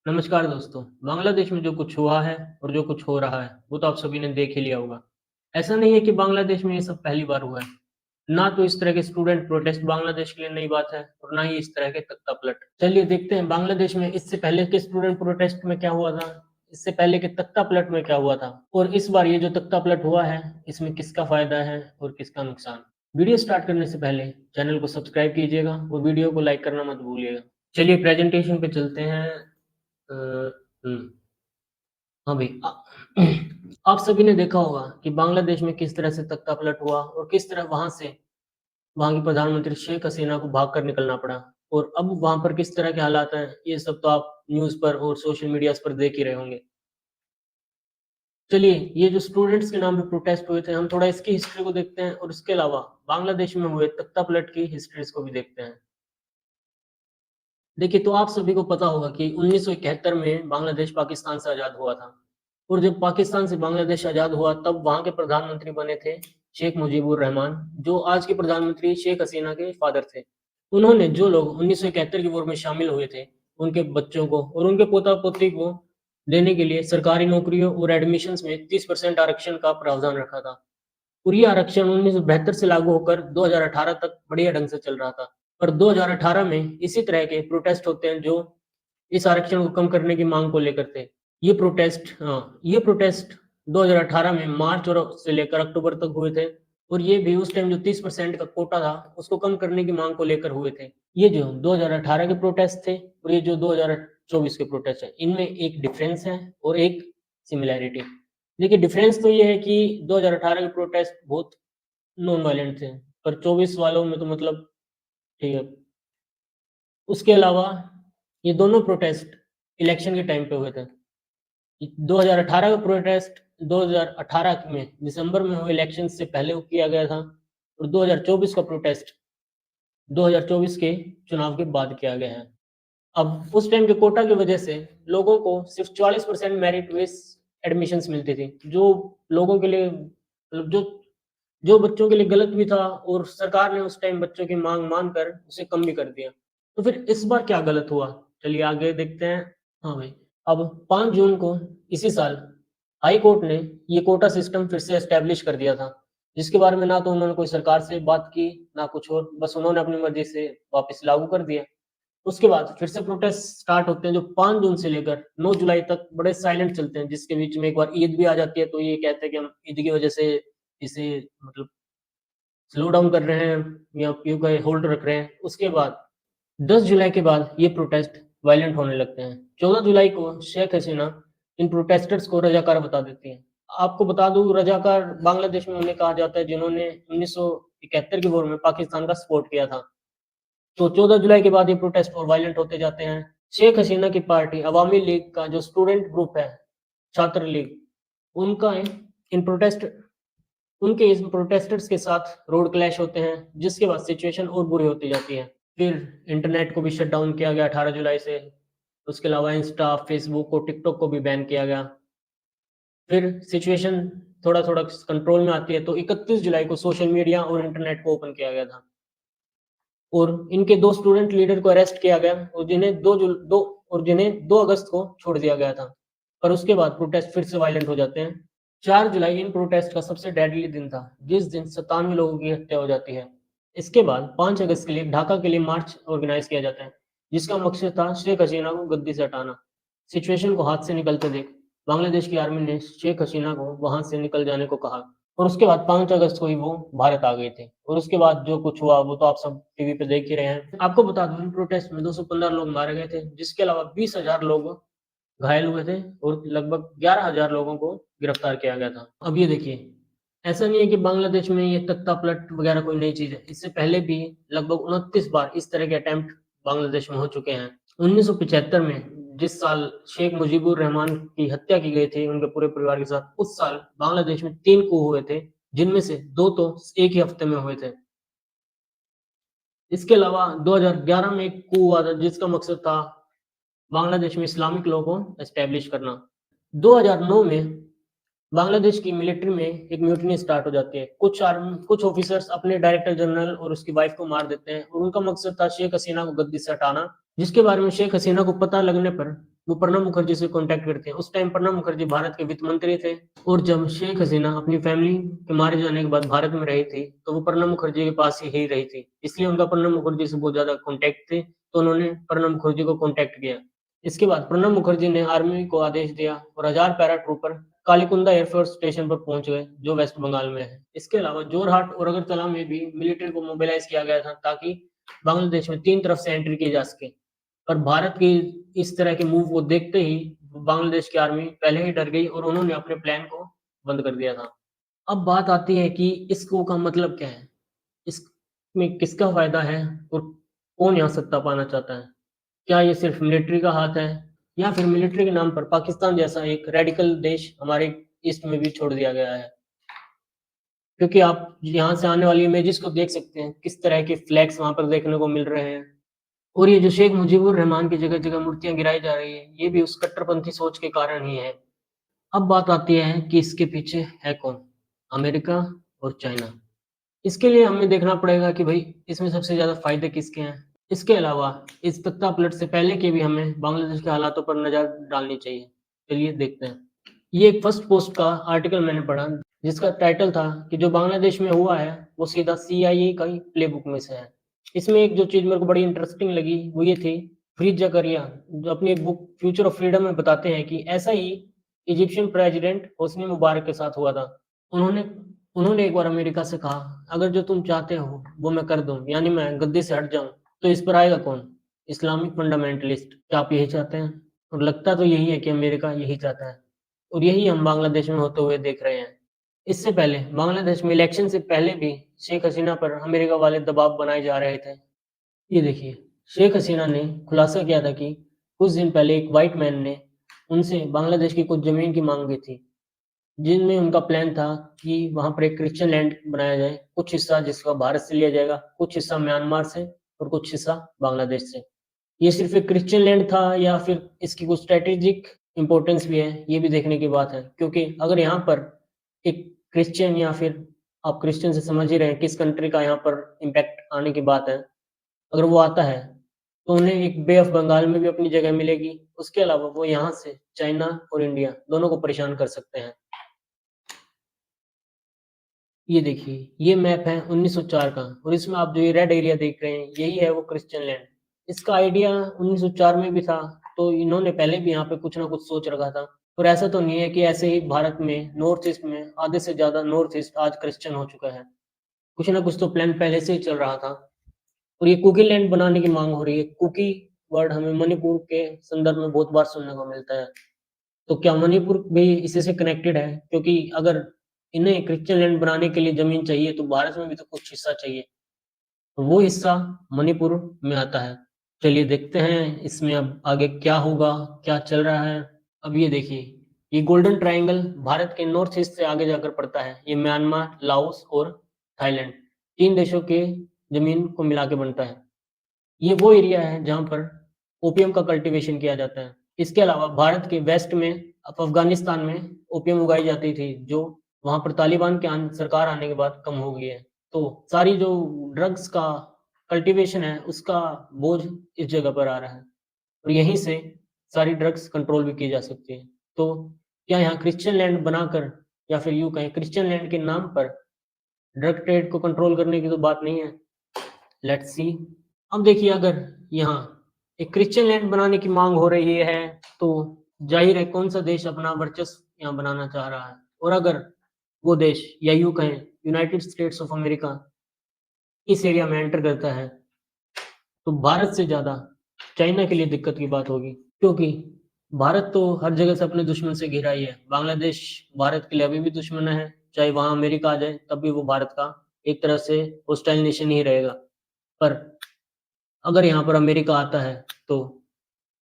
नमस्कार दोस्तों। बांग्लादेश में जो कुछ हुआ है और जो कुछ हो रहा है, वो तो आप सभी ने देख ही लिया होगा। ऐसा नहीं है कि बांग्लादेश में ये सब पहली बार हुआ है। ना तो इस तरह के स्टूडेंट प्रोटेस्ट बांग्लादेश के लिए नई बात है और ना ही इस तरह के तख्तापलट। चलिए देखते हैं बांग्लादेश में इससे पहले के स्टूडेंट प्रोटेस्ट में क्या हुआ था, इससे पहले के तख्तापलट में क्या हुआ था और इस बार ये जो तख्तापलट हुआ है, इसमें किसका फ़ायदा है और किसका नुकसान। वीडियो स्टार्ट करने से पहले चैनल को सब्सक्राइब कीजिएगा और वीडियो को लाइक करना मत भूलिएगा। चलिए प्रेजेंटेशन पे चलते हैं। अ, हुँ। हाँ भाई आप सभी ने देखा होगा कि बांग्लादेश में किस तरह से तख्तापलट हुआ और किस तरह वहाँ की प्रधानमंत्री शेख हसीना को भाग कर निकलना पड़ा और अब वहाँ पर किस तरह के हालात हैं, ये सब तो आप न्यूज़ पर और सोशल मीडियाज़ पर देख ही रहे होंगे। चलिए, ये जो स्टूडेंट्स के नाम पे प्रोटेस्ट हुए थे, हम थोड़ा इसकी हिस्ट्री को देखते हैं और उसके अलावा बांग्लादेश में हुए तख्तापलट की हिस्ट्रीज़ को भी देखते हैं। देखिए, तो आप सभी को पता होगा कि 1971 में बांग्लादेश पाकिस्तान से आज़ाद हुआ था और जब पाकिस्तान से बांग्लादेश आज़ाद हुआ तब वहाँ के प्रधानमंत्री बने थे शेख मुजीबुर रहमान, जो आज के प्रधानमंत्री शेख हसीना के फादर थे। उन्होंने जो लोग 1971 की वॉर में शामिल हुए थे, उनके बच्चों को और उनके पोता-पोती को देने के लिए सरकारी नौकरियों और एडमिशन्स में 30% आरक्षण का प्रावधान रखा था। और ये आरक्षण 1972 से लागू होकर 2018 तक बढ़िया ढंग से चल रहा था। पर 2018 में इसी तरह के प्रोटेस्ट होते हैं जो इस आरक्षण को कम करने की माँग को लेकर थे। ये प्रोटेस्ट 2018 में मार्च और से लेकर अक्टूबर तक हुए थे और ये भी उस टाइम जो 30% का कोटा था, उसको कम करने की माँग को लेकर हुए थे। ये जो 2018 के प्रोटेस्ट थे और ये जो 2024 के प्रोटेस्ट हैं, इनमें एक डिफरेंस है और एक सिमिलैरिटी। देखिए डिफरेंस तो ये है कि 2018 के प्रोटेस्ट बहुत नॉन वायलेंट थे, पर 24 वालों में तो मतलब ठीक है। उसके अलावा ये दोनों प्रोटेस्ट इलेक्शन के टाइम पे हुए थे। 2018 का प्रोटेस्ट 2018 में दिसंबर में हुए इलेक्शन से पहले किया गया था और 2024 का प्रोटेस्ट 2024 के चुनाव के बाद किया गया है। अब उस टाइम के कोटा की वजह से लोगों को सिर्फ 40% मेरिट बेस एडमिशन्स मिलती थी, जो लोगों के लिए मतलब जो बच्चों के लिए गलत भी था और सरकार ने उस टाइम बच्चों की माँग मानकर उसे कम भी कर दिया। तो फिर इस बार क्या गलत हुआ? चलिए आगे देखते हैं। हाँ भाई, अब 5 जून को इसी साल हाई कोर्ट ने ये कोटा सिस्टम फिर से एस्टेब्लिश कर दिया था, जिसके बारे में ना तो उन्होंने कोई सरकार से बात की, ना कुछ और, बस उन्होंने अपनी मर्ज़ी से वापस लागू कर दिया। उसके बाद फिर से प्रोटेस्ट स्टार्ट होते हैं जो 5 जून से लेकर 9 जुलाई तक बड़े साइलेंट चलते हैं, जिसके बीच में एक बार ईद भी आ जाती है, तो ये कहते हैं कि हम ईद की वजह से इसे मतलब स्लो डाउन कर रहे हैं या क्यों कहें होल्ड रख रहे हैं। उसके बाद 10 जुलाई के बाद ये प्रोटेस्ट वायलेंट होने लगते हैं। 14 जुलाई को शेख हसीना इन प्रोटेस्टर्स को रज़ाकार बता देती हैं। आपको बता दूँ रज़ाकार बांग्लादेश में उन्हें कहा जाता है जिन्होंने 1971 की वॉर में पाकिस्तान का सपोर्ट किया था। तो 14 जुलाई के बाद ये प्रोटेस्ट और वायलेंट होते जाते हैं। शेख हसीना की पार्टी अवामी लीग का जो स्टूडेंट ग्रुप है, छात्र लीग, उनका इन प्रोटेस्ट उनके इस प्रोटेस्टर्स के साथ रोड क्लैश होते हैं, जिसके बाद सिचुएशन और बुरी होती जाती है। फिर इंटरनेट को भी शट डाउन किया गया 18 जुलाई से। उसके अलावा इंस्टा, फेसबुक और टिकटॉक को भी बैन किया गया। फिर सिचुएशन थोड़ा-थोड़ा कंट्रोल में आती है, तो 31 जुलाई को सोशल मीडिया और इंटरनेट को ओपन किया गया था। और इनके 2 स्टूडेंट लीडर को अरेस्ट किया गया और जिन्हें 2 अगस्त को छोड़ दिया गया था। पर उसके बाद प्रोटेस्ट फिर से वायलेंट हो जाते हैं। 4 जुलाई इन प्रोटेस्ट का सबसे डेडली दिन था, जिस दिन 97 लोगों की हत्या हो जाती है। इसके बाद 5 अगस्त के लिए ढाका के लिए मार्च ऑर्गेनाइज़ किया जाता है, जिसका मकसद था शेख हसीना को गद्दी से हटाना। सिचुएशन को हाथ से निकलते देख बांग्लादेश की आर्मी ने शेख हसीना को वहाँ से निकल जाने को कहा और उसके बाद 5 अगस्त को ही वो भारत आ गए थे और उसके बाद जो कुछ हुआ वो तो आप सब टीवी पे देख ही रहे हैं। आपको बता दूँ इन प्रोटेस्ट में 215 लोग मारे गए थे, जिसके अलावा 20,000 लोग घायल हुए थे और लगभग 11,000 लोगों को गिरफ्तार किया गया था। अब ये देखिए, ऐसा नहीं है कि बांग्लादेश में ये तख्तापलट वगैरह कोई नई चीज़ है। इससे पहले भी लगभग 29 बार इस तरह के अटेम्प्ट बांग्लादेश में हो चुके हैं। 1975 में जिस साल शेख मुजीबुर रहमान की हत्या की गई थी उनके पूरे परिवार के साथ, उस साल बांग्लादेश में 3 कू हुए थे, जिनमें से 2 तो एक ही हफ्ते में हुए थे। इसके अलावा 2011 में एक कू हुआ था जिसका मकसद था बांग्लादेश में इस्लामिक लॉ को एस्टेब्लिश करना। 2009 में बांग्लादेश की मिलिट्री में एक म्यूटिनी स्टार्ट हो जाती है। कुछ ऑफिसर्स अपने डायरेक्टर जनरल और उसकी वाइफ को मार देते हैं और उनका मकसद था शेख हसीना को गद्दी से हटाना, जिसके बारे में शेख हसीना को पता लगने पर वो प्रणब मुखर्जी से कॉन्टैक्ट करते हैं। उस टाइम प्रणब मुखर्जी भारत के वित्त मंत्री थे और जब शेख हसीना अपनी फैमिली के मारे जाने के बाद भारत में रही थी, तो वो प्रणब मुखर्जी के पास ही रही थी। इसलिए उनका प्रणब मुखर्जी से बहुत ज़्यादा कॉन्टैक्ट थे, तो उन्होंने प्रणब मुखर्जी को कॉन्टैक्ट किया। इसके बाद प्रणब मुखर्जी ने आर्मी को आदेश दिया और 1000 पैराट्रूपर कालीकुंदा एयरफोर्स स्टेशन पर पहुंच गए, जो वेस्ट बंगाल में है। इसके अलावा जोरहाट और अगरतला में भी मिलिट्री को मोबिलाइज किया गया था, ताकि बांग्लादेश में 3 तरफ से एंट्री की जा सके। पर भारत की इस तरह के मूव को देखते ही बांग्लादेश की आर्मी पहले ही डर गई और उन्होंने अपने प्लान को बंद कर दिया था। अब बात आती है कि इसको का मतलब क्या है? इसमें किसका फ़ायदा है और कौन यहाँ सत्ता पाना चाहता है? क्या ये सिर्फ़ मिलिट्री का हाथ है या फिर मिलिट्री के नाम पर पाकिस्तान जैसा एक रेडिकल देश हमारे ईस्ट में भी छोड़ दिया गया है? क्योंकि आप यहाँ से आने वाली इमेजेस को देख सकते हैं, किस तरह के फ्लैग्स वहाँ पर देखने को मिल रहे हैं। और ये जो शेख मुजीबुर रहमान की जगह-जगह मूर्तियाँ गिराई जा रही है, ये भी उस कट्टरपंथी सोच के कारण ही है। अब बात आती है कि इसके पीछे है कौन? अमेरिका और चाइना। इसके लिए हमें देखना पड़ेगा कि भई इसमें सबसे ज़्यादा फ़ायदे किसके हैं। इसके अलावा इस तख्तापलट से पहले के भी हमें बांग्लादेश के हालातों पर नज़र डालनी चाहिए। चलिए देखते हैं। ये एक फर्स्ट पोस्ट का आर्टिकल मैंने पढ़ा, जिसका टाइटल था कि जो बांग्लादेश में हुआ है, वो सीधा सीआईए का ही प्लेबुक में से है। इसमें एक जो चीज़ मेरे को बड़ी इंटरेस्टिंग लगी, वो ये थी, फरीद ज़करिया जो अपनी एक बुक फ्यूचर ऑफ फ्रीडम में बताते हैं कि ऐसा ही इजिप्शियन प्रेसिडेंट होस्नी मुबारक के साथ हुआ था। उन्होंने उन्होंने एक बार अमेरिका से कहा, "अगर जो तुम चाहते हो, वो मैं कर दूँ, यानी मैं गद्दी से हट जाऊँ, तो इस पर आएगा कौन? Islamic fundamentalist. क्या आप यही चाहते हैं?" और लगता तो यही है कि अमेरिका यही चाहता है और यही हम बांग्लादेश में होते हुए देख रहे हैं। इससे पहले बांग्लादेश में इलेक्शन से पहले भी शेख हसीना पर अमेरिका वाले दबाव बनाए जा रहे थे। ये देखिए, शेख हसीना ने खुलासा किया था कि कुछ दिन पहले एक व्हाइट मैन ने उनसे बांग्लादेश की कुछ ज़मीन की माँग की थी, जिनमें उनका प्लान था कि वहाँ पर एक क्रिश्चियन लैंड बनाया जाए, कुछ हिस्सा जिसका भारत से लिया जाएगा, कुछ हिस्सा म्यांमार से और कुछ हिस्सा बांग्लादेश से। ये सिर्फ़ एक क्रिश्चियन लैंड था या फिर इसकी कुछ स्ट्रैटेजिक इम्पोर्टेंस भी है, ये भी देखने की बात है। क्योंकि अगर यहाँ पर एक क्रिश्चियन या फिर आप क्रिश्चियन से समझ ही रहे हैं किस कंट्री का यहाँ पर इम्पैक्ट आने की बात है। अगर वो आता है, तो उन्हें एक बे ऑफ बंगाल में भी अपनी जगह मिलेगी। उसके अलावा वो यहाँ से चाइना और इंडिया दोनों को परेशान कर सकते हैं। ये देखिए, ये मैप है 1904 का और इसमें आप जो ये रेड एरिया देख रहे हैं, यही है वो क्रिश्चियन लैंड। इसका आइडिया 1904 में भी था, तो इन्होंने पहले भी यहाँ पे कुछ ना कुछ सोच रखा था। और ऐसा तो नहीं है कि ऐसे ही भारत में नॉर्थ ईस्ट में आधे से ज़्यादा नॉर्थ ईस्ट आज क्रिश्चियन हो चुका है। कुछ ना कुछ तो प्लान पहले से ही चल रहा था। और ये कुकी लैंड बनाने की माँग हो रही है। कुकी वर्ड हमें मणिपुर के संदर्भ में बहुत बार सुनने को मिलता है। तो क्या मणिपुर भी इसी से कनेक्टेड है? क्योंकि अगर इन्हें क्रिश्चियन लैंड बनाने के लिए ज़मीन चाहिए, तो भारत में भी तो कुछ हिस्सा चाहिए। तो वो हिस्सा मणिपुर में आता है। चलिए देखते हैं इसमें अब आगे क्या होगा, क्या चल रहा है। अब ये देखिए, ये गोल्डन ट्रायंगल भारत के नॉर्थ ईस्ट से आगे जाकर पड़ता है। ये म्यांमार, लाओस और थाईलैंड 3 देशों के ज़मीन को मिला के बनता है। ये वो एरिया है जहाँ पर ओपियम का कल्टीवेशन किया जाता है। इसके अलावा भारत के वेस्ट में अफ़गानिस्तान में ओपियम उगाई जाती थी, जो वहाँ पर तालिबान की सरकार आने के बाद कम हो गई है। तो सारी जो ड्रग्स का कल्टीवेशन है, उसका बोझ इस जगह पर आ रहा है और यहीं से सारी ड्रग्स कंट्रोल भी की जा सकती है। तो क्या यहाँ क्रिश्चियन लैंड बनाकर या फिर यूँ कहें क्रिश्चियन लैंड के नाम पर ड्रग ट्रेड को कंट्रोल करने की तो बात नहीं है? Let's see. अब देखिए, अगर यहाँ एक क्रिश्चियन लैंड बनाने की मांग हो रही है, तो जाहिर है कौन सा देश अपना वर्चस्व यहाँ बनाना चाह रहा है। और अगर वो देश या यूँ कहें यूनाइटेड स्टेट्स ऑफ अमेरिका इस एरिया में एंटर करता है, तो भारत से ज़्यादा चाइना के लिए दिक्कत की बात होगी। क्योंकि भारत तो हर जगह से अपने दुश्मन से घिरा ही है। बांग्लादेश भारत के लिए अभी भी दुश्मन है, चाहे वहाँ अमेरिका आ जाए तब भी वो भारत का एक तरह से हॉस्टाइल नेशन ही रहेगा। पर अगर यहाँ पर अमेरिका आता है, तो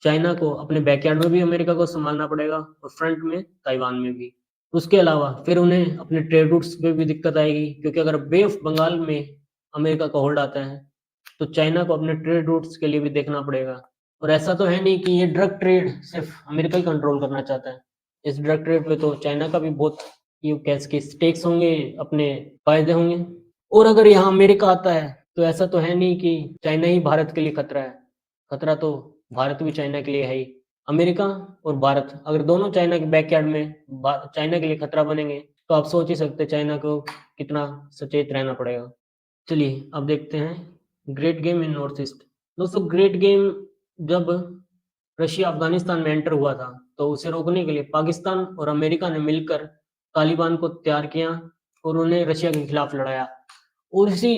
चाइना को अपने बैकयार्ड में भी अमेरिका को सँभालना पड़ेगा और फ्रंट में ताइवान में भी। उसके अलावा फिर उन्हें अपने ट्रेड रूट्स पे भी दिक्कत आएगी, क्योंकि अगर बे ऑफ बंगाल में अमेरिका का होल्ड आता है, तो चाइना को अपने ट्रेड रूट्स के लिए भी देखना पड़ेगा। और ऐसा तो है नहीं कि ये ड्रग ट्रेड सिर्फ़ अमेरिका ही कंट्रोल करना चाहता है। इस ड्रग ट्रेड पे तो चाइना का भी बहुत यूँ कह सके स्टेक्स होंगे, अपने फ़ायदे होंगे। और अगर यहाँ अमेरिका आता है, तो ऐसा तो है नहीं कि चाइना ही भारत के लिए खतरा है। खतरा तो भारत भी चाइना के लिए है ही। अमेरिका और भारत अगर दोनों चाइना के बैकयार्ड में चाइना के लिए खतरा बनेंगे तो आप सोच ही सकते हैं चाइना को कितना सचेत रहना पड़ेगा। चलिए अब देखते हैं great game in north east. दोस्तों ग्रेट गेम जब रशिया अफगानिस्तान में एंटर हुआ था तो उसे रोकने के लिए पाकिस्तान और अमेरिका ने मिलकर तालिबान को तैयार किया और उन्हें रशिया के खिलाफ लड़ाया। और इसी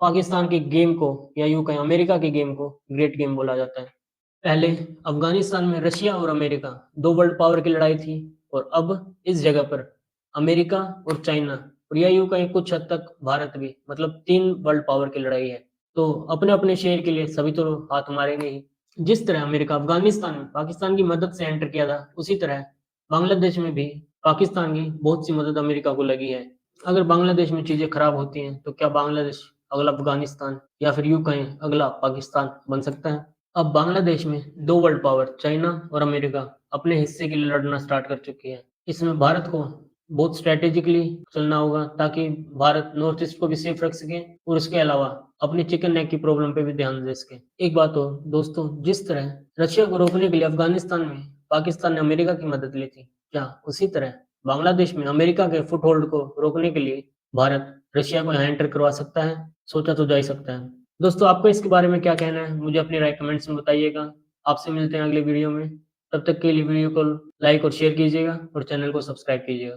पाकिस्तान के गेम को या यूं कहें अमेरिका के गेम को ग्रेट गेम बोला जाता है। पहले अफगानिस्तान में रशिया और अमेरिका दो वर्ल्ड पावर की लड़ाई थी और अब इस जगह पर अमेरिका और चाइना और या यूं कहें कुछ हद तक भारत भी, मतलब तीन वर्ल्ड पावर की लड़ाई है। तो अपने अपने शेयर के लिए सभी तो हाथ मारेंगे ही। जिस तरह अमेरिका अफगानिस्तान में पाकिस्तान की मदद से एंटर किया था उसी तरह बांग्लादेश में भी पाकिस्तान की बहुत सी मदद अमेरिका को लगी है। अगर बांग्लादेश में चीजें खराब होती हैं तो क्या बांग्लादेश अगला अफगानिस्तान या फिर यूं कहें अगला पाकिस्तान बन सकता है? अब बांग्लादेश में दो वर्ल्ड पावर चाइना और अमेरिका अपने हिस्से के लिए लड़ना स्टार्ट कर चुकी है। इसमें भारत को बहुत स्ट्रेटेजिकली चलना होगा ताकि भारत नॉर्थ ईस्ट को भी सेफ रख सके और उसके अलावा अपनी चिकन नेक की प्रॉब्लम पे भी ध्यान दे सके। एक बात और दोस्तों, जिस तरह रशिया को रोकने के लिए अफगानिस्तान में पाकिस्तान ने अमेरिका की मदद ली थी, क्या उसी तरह बांग्लादेश में अमेरिका के फुटहोल्ड को रोकने के लिए भारत रशिया को यहाँ एंटर करवा सकता है? सोचा तो जा ही सकता है। दोस्तों आपको इसके बारे में क्या कहना है मुझे अपनी राय कमेंट्स में बताइएगा। आपसे मिलते हैं अगले वीडियो में। तब तक के लिए वीडियो को लाइक और शेयर कीजिएगा और चैनल को सब्सक्राइब कीजिएगा।